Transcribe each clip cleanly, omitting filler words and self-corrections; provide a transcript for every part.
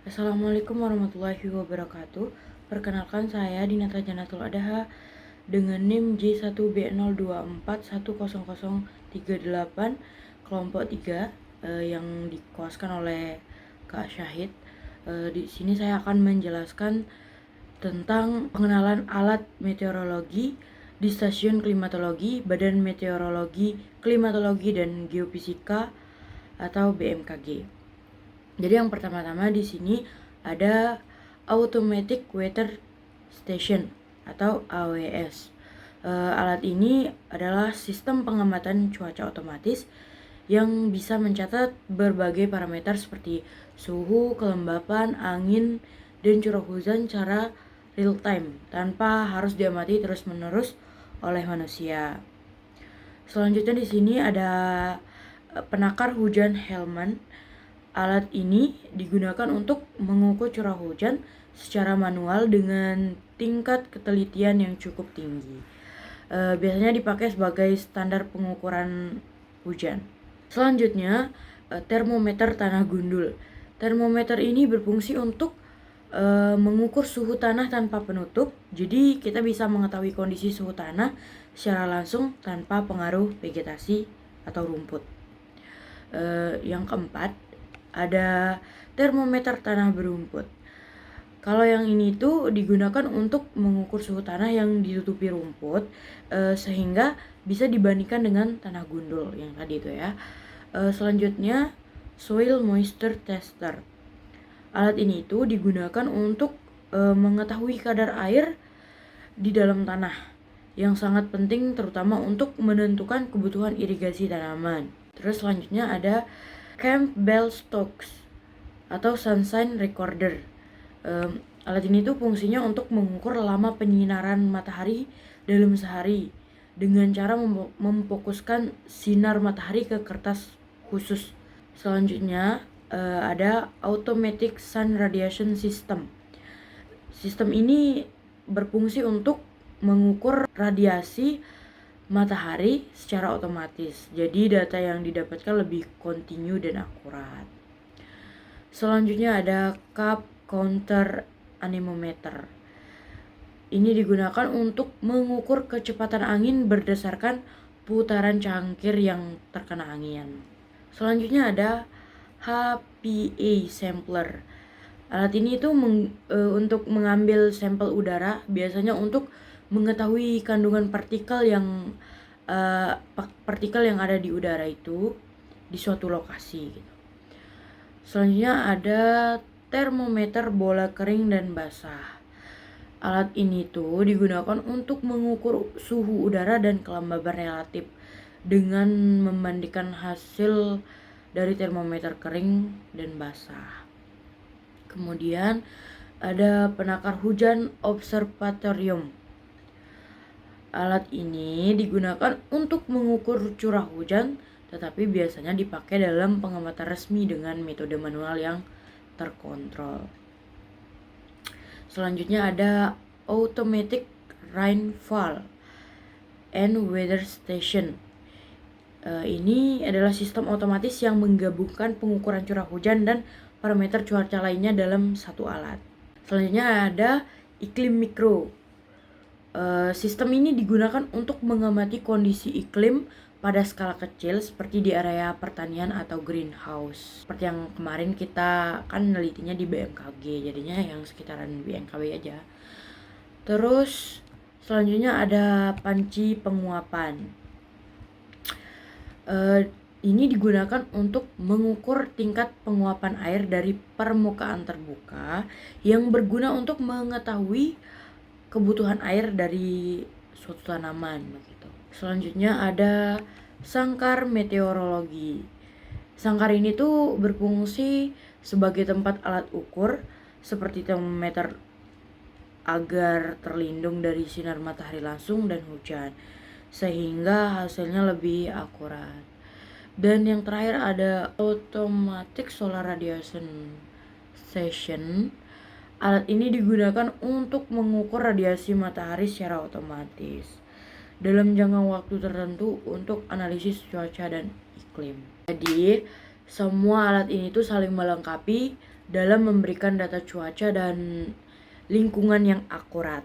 Assalamualaikum warahmatullahi wabarakatuh. Perkenalkan saya Dinata Janatul Adaha dengan NIM J1B02410038 kelompok 3 yang dikuaskan oleh Kak Syahid. Di sini saya akan menjelaskan tentang pengenalan alat meteorologi di Stasiun Klimatologi Badan Meteorologi, Klimatologi dan Geofisika atau BMKG. Jadi yang pertama-tama di sini ada Automatic Weather Station atau AWS. Alat ini adalah sistem pengamatan cuaca otomatis yang bisa mencatat berbagai parameter seperti suhu, kelembapan, angin, dan curah hujan secara real time tanpa harus diamati terus-menerus oleh manusia. Selanjutnya di sini ada penakar hujan Hellman. Alat ini digunakan untuk mengukur curah hujan secara manual dengan tingkat ketelitian yang cukup tinggi. Biasanya dipakai sebagai standar pengukuran hujan. Selanjutnya, termometer tanah gundul. Termometer ini berfungsi untuk mengukur suhu tanah tanpa penutup. Jadi kita bisa mengetahui kondisi suhu tanah secara langsung tanpa pengaruh vegetasi atau rumput. Yang keempat, ada termometer tanah berumput. Kalau yang ini tuh digunakan untuk mengukur suhu tanah yang ditutupi rumput, sehingga bisa dibandingkan dengan tanah gundul yang tadi itu ya. Selanjutnya, soil moisture tester. Alat ini tuh digunakan untuk mengetahui kadar air di dalam tanah yang sangat penting terutama untuk menentukan kebutuhan irigasi tanaman. Terus selanjutnya ada Campbell-Stokes atau sunshine recorder. Alat ini tuh fungsinya untuk mengukur lama penyinaran matahari dalam sehari dengan cara memfokuskan sinar matahari ke kertas khusus. Selanjutnya ada automatic sun radiation system. Sistem ini berfungsi untuk mengukur radiasi matahari secara otomatis. Jadi data yang didapatkan lebih kontinu dan akurat. Selanjutnya ada cup counter anemometer. Ini digunakan untuk mengukur kecepatan angin berdasarkan putaran cangkir yang terkena angin. Selanjutnya ada HPA sampler. Alat ini itu untuk mengambil sampel udara, biasanya untuk mengetahui kandungan partikel yang ada di udara itu di suatu lokasi gitu. Selanjutnya ada termometer bola kering dan basah. Alat ini tuh digunakan untuk mengukur suhu udara dan kelembaban relatif dengan membandingkan hasil dari termometer kering dan basah. Kemudian ada penakar hujan observatorium. Alat ini digunakan untuk mengukur curah hujan, tetapi biasanya dipakai dalam pengamatan resmi dengan metode manual yang terkontrol. Selanjutnya ada automatic rainfall and weather station. Ini adalah sistem otomatis yang menggabungkan pengukuran curah hujan dan parameter cuaca lainnya dalam satu alat. Selanjutnya ada iklim mikro. Sistem ini digunakan untuk mengamati kondisi iklim pada skala kecil seperti di area pertanian atau greenhouse. Seperti yang kemarin kita kan nelitinya di BMKG, jadinya yang sekitaran BMKG aja. Terus selanjutnya ada panci penguapan. Ini digunakan untuk mengukur tingkat penguapan air dari permukaan terbuka yang berguna untuk mengetahui kebutuhan air dari suatu tanaman begitu. Selanjutnya ada sangkar meteorologi. Sangkar ini tuh berfungsi sebagai tempat alat ukur seperti termometer agar terlindung dari sinar matahari langsung dan hujan sehingga hasilnya lebih akurat. Dan yang terakhir ada automatic solar radiation station. Alat ini digunakan untuk mengukur radiasi matahari secara otomatis dalam jangka waktu tertentu untuk analisis cuaca dan iklim. Jadi, semua alat ini tuh saling melengkapi dalam memberikan data cuaca dan lingkungan yang akurat,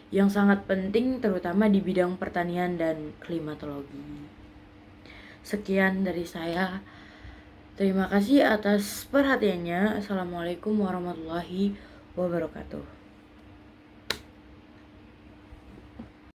yang sangat penting terutama di bidang pertanian dan klimatologi. Sekian dari saya. Terima kasih atas perhatiannya. Assalamualaikum warahmatullahi wabarakatuh.